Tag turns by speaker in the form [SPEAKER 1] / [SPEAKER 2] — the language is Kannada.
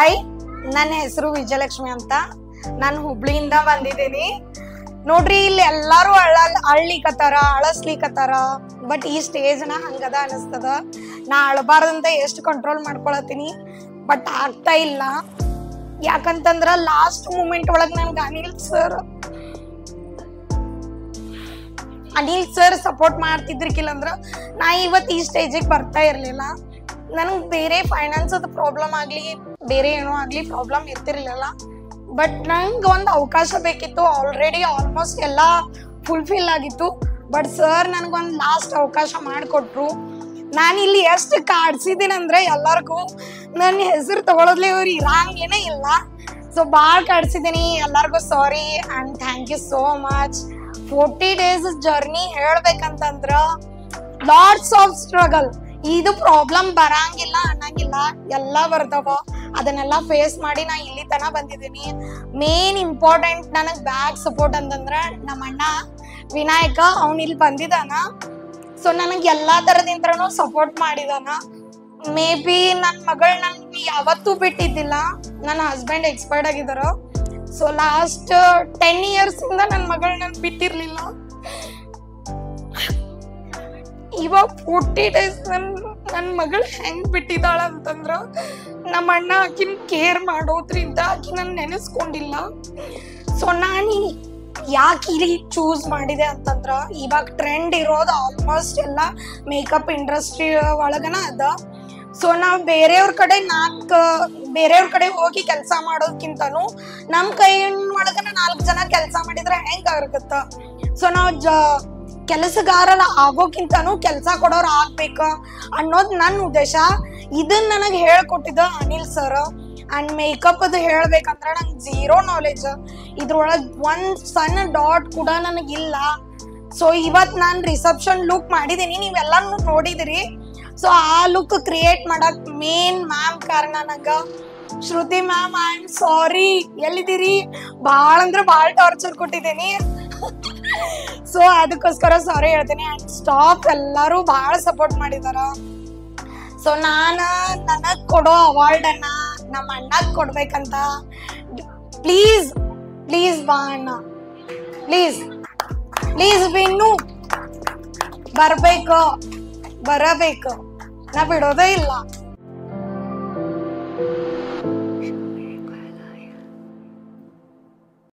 [SPEAKER 1] ಹಾಯ್, ನನ್ನ ಹೆಸರು ವಿಜಯಲಕ್ಷ್ಮಿ ಅಂತ. ನಾನು ಹುಬ್ಳಿಯಿಂದ ಬಂದಿದ್ದೀನಿ. ನೋಡ್ರಿ, ಇಲ್ಲಿ ಎಲ್ಲಾರು ಅಳ್ಲಿಕತ್ತಾರ, ಅಳಸ್ಲಿಕತ್ತಾರ. ಬಟ್ ಈ ಸ್ಟೇಜ್ನ ಹಂಗದ ಅನಿಸ್ತದ. ನಾ ಅಳಬಾರ್ದಂತ ಎಷ್ಟು ಕಂಟ್ರೋಲ್ ಮಾಡ್ಕೊಳತೀನಿ, ಬಟ್ ಆಗ್ತಾ ಇಲ್ಲ. ಯಾಕಂತಂದ್ರ ಲಾಸ್ಟ್ ಮೂಮೆಂಟ್ ಒಳಗ್ ನನ್ಗೆ ಅನಿಲ್ ಸರ್ ಸಪೋರ್ಟ್ ಮಾಡ್ತಿದ್ರಿಕಿಲ್ಲಂದ್ರ ನಾ ಇವತ್ತು ಈ ಸ್ಟೇಜಿಗೆ ಬರ್ತಾ ಇರ್ಲಿಲ್ಲ. ನನಗೆ ಬೇರೆ ಫೈನಾನ್ಸ್ ಪ್ರಾಬ್ಲಮ್ ಆಗ್ಲಿ, ಬೇರೆ ಏನೋ ಆಗ್ಲಿ ಪ್ರಾಬ್ಲಮ್ ಇರ್ತಿರ್ಲಿಲ್ಲ. ಬಟ್ ನಂಗೆ ಒಂದು ಅವಕಾಶ ಬೇಕಿತ್ತು. ಆಲ್ರೆಡಿ ಆಲ್ಮೋಸ್ಟ್ ಎಲ್ಲ ಫುಲ್ಫಿಲ್ ಆಗಿತ್ತು. ಬಟ್ ಸರ್ ನನಗೊಂದು ಲಾಸ್ಟ್ ಅವಕಾಶ ಮಾಡಿಕೊಟ್ರು. ನಾನು ಇಲ್ಲಿ ಎಷ್ಟು ಕಾಡ್ಸಿದ್ದೀನಿ ಅಂದ್ರೆ ಎಲ್ಲರಿಗೂ ನನ್ನ ಹೆಸರು ತಗೊಳೋದ್ಲಿ ಇವ್ರು ಇರಂಗೇನೇ ಇಲ್ಲ. ಸೊ ಭಾಳ ಕಾಡ್ಸಿದ್ದೀನಿ. ಎಲ್ಲರಿಗೂ sorry and thank you so much. 40 days journey ಹೇಳ್ಬೇಕಂತಂದ್ರ ಲಾಟ್ಸ್ ಆಫ್ ಸ್ಟ್ರಗಲ್. ಇದು ಪ್ರಾಬ್ಲಮ್ ಬರಂಗಿಲ್ಲ ಅನ್ನಂಗಿಲ್ಲ, ಎಲ್ಲ ಬರ್ತಾವ. ಅದನ್ನೆಲ್ಲ ಫೇಸ್ ಮಾಡಿ ನಾ ಇಲ್ಲಿ ತನ ಬಂದಿದ್ದೀನಿ. ಮೇನ್ ಇಂಪಾರ್ಟೆಂಟ್ ನನಗೆ ಬ್ಯಾಕ್ ಸಪೋರ್ಟ್ ಅಂತಂದ್ರ ನಮ್ಮ ಅಣ್ಣ ವಿನಾಯಕ. ಅವ್ನು ಇಲ್ಲಿ ಬಂದಿದ್ದಾನ. ಸೊ ನನಗೆ ಎಲ್ಲಾ ತರದಿಂದ್ರೂ ಸಪೋರ್ಟ್ ಮಾಡಿದಾನ. ಮೇ ಬಿ ನನ್ನ ಮಗಳು ನನ್ಗೆ ಯಾವತ್ತೂ ಬಿಟ್ಟಿದ್ದಿಲ್ಲ. ನನ್ನ ಹಸ್ಬೆಂಡ್ ಎಕ್ಸ್ಪರ್ಟ್ ಆಗಿದಾರ. ಸೊ ಲಾಸ್ಟ್ 10 years ಇಂದ ನನ್ನ ಮಗಳು ನನ್ ಬಿಟ್ಟಿರ್ಲಿಲ್ಲ. ಇವಾಗ 40 days ನನ್ನ ಮಗಳು ಹೆಂಗ್ ಬಿಟ್ಟಿದ್ದಾಳ ಅಂತಂದ್ರ ನಮ್ಮ ಅಣ್ಣ ಆಕಿನ ಕೇರ್ ಮಾಡೋದ್ರಿಂದ ಆಕಿ ನನ್ ನೆನೆಸ್ಕೊಂಡಿಲ್ಲ. ಸೊ ನಾನು ಯಾಕೆ ಇಲ್ಲಿ ಚೂಸ್ ಮಾಡಿದೆ ಅಂತಂದ್ರ ಇವಾಗ ಟ್ರೆಂಡ್ ಇರೋದು ಆಲ್ಮೋಸ್ಟ್ ಎಲ್ಲ ಮೇಕಪ್ ಇಂಡಸ್ಟ್ರಿ ಒಳಗನ ಅದ. ಸೊ ನಾವು ಬೇರೆಯವ್ರ ಕಡೆ ಹೋಗಿ ಕೆಲಸ ಮಾಡೋದಕ್ಕಿಂತನೂ ನಮ್ಮ ಕೈ ಒಳಗನ 4 ಜನ ಕೆಲಸ ಮಾಡಿದ್ರೆ ಹೆಂಗ ಆಗತ್ತ. ಸೊ ನಾವು ಕೆಲಸಗಾರರ ಆಗೋಕ್ಕಿಂತನೂ ಕೆಲಸ ಕೊಡೋರು ಆಗ್ಬೇಕ ಅನ್ನೋದು ನನ್ನ ಉದ್ದೇಶ. ಇದನ್ನ ನನಗೆ ಹೇಳ್ಕೊಟ್ಟಿದ್ದ ಅನಿಲ್ ಸರ್. ಅಂಡ್ ಮೇಕಪ್ ಅದು ಹೇಳ್ಬೇಕಂದ್ರೆ ನಂಗೆ 0 ನಾಲೆಜ್. ಇದ್ರೊಳಗೆ ಒಂದ್ ಸಣ್ಣ ಡಾಟ್ ಕೂಡ ನನಗಿಲ್ಲ. ಸೊ ಇವತ್ತು ನಾನು ರಿಸೆಪ್ಷನ್ ಲುಕ್ ಮಾಡಿದೀನಿ, ನೀವೆಲ್ಲಾನು ನೋಡಿದಿರಿ. ಸೊ ಆ ಲುಕ್ ಕ್ರಿಯೇಟ್ ಮಾಡಕ್ ಮೇನ್ ಮ್ಯಾಮ್ ಕಾರಣ. ನಂಗ ಶ್ರುತಿ ಮ್ಯಾಮ್, ಐ ಆಮ್ ಸಾರಿ. ಎಲ್ಲಿದ್ದೀರಿ? ಭಾಳ ಅಂದ್ರೆ ಭಾಳ ಟಾರ್ಚರ್ ಕೊಟ್ಟಿದ್ದೀನಿ. ಸೊ ಅದಕ್ಕೋಸ್ಕರ ಸಾರಿ ಹೇಳ್ತೀನಿ. ಅಂಡ್ ಸ್ಟಾಫ್ ಎಲ್ಲರೂ ಭಾಳ ಸಪೋರ್ಟ್ ಮಾಡಿದಾರ. ಸೊ ನನಗ್ ಕೊಡೋ ಅವಾರ್ಡ್ ಅನ್ನ ನಮ್ಮ ಅಣ್ಣಗ್ ಕೊಡ್ಬೇಕಂತ. ಪ್ಲೀಸ್ ಪ್ಲೀಸ್ ಬಾ ಅಣ್ಣ, ಪ್ಲೀಸ್ ಪ್ಲೀಸ್ ವಿನ್ನು ಬರಬೇಕು, ನಾ ಬಿಡೋದೇ ಇಲ್ಲ.